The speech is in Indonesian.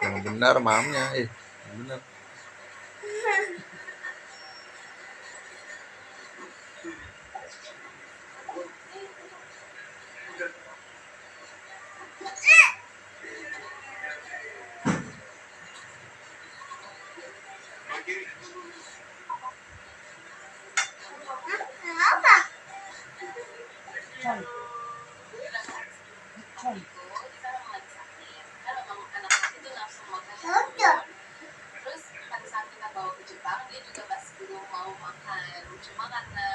Yang benar mamnya, yang benar. Terus pada saat kita bawa ke Jepang, dia juga pas belum mau makan, cuma karena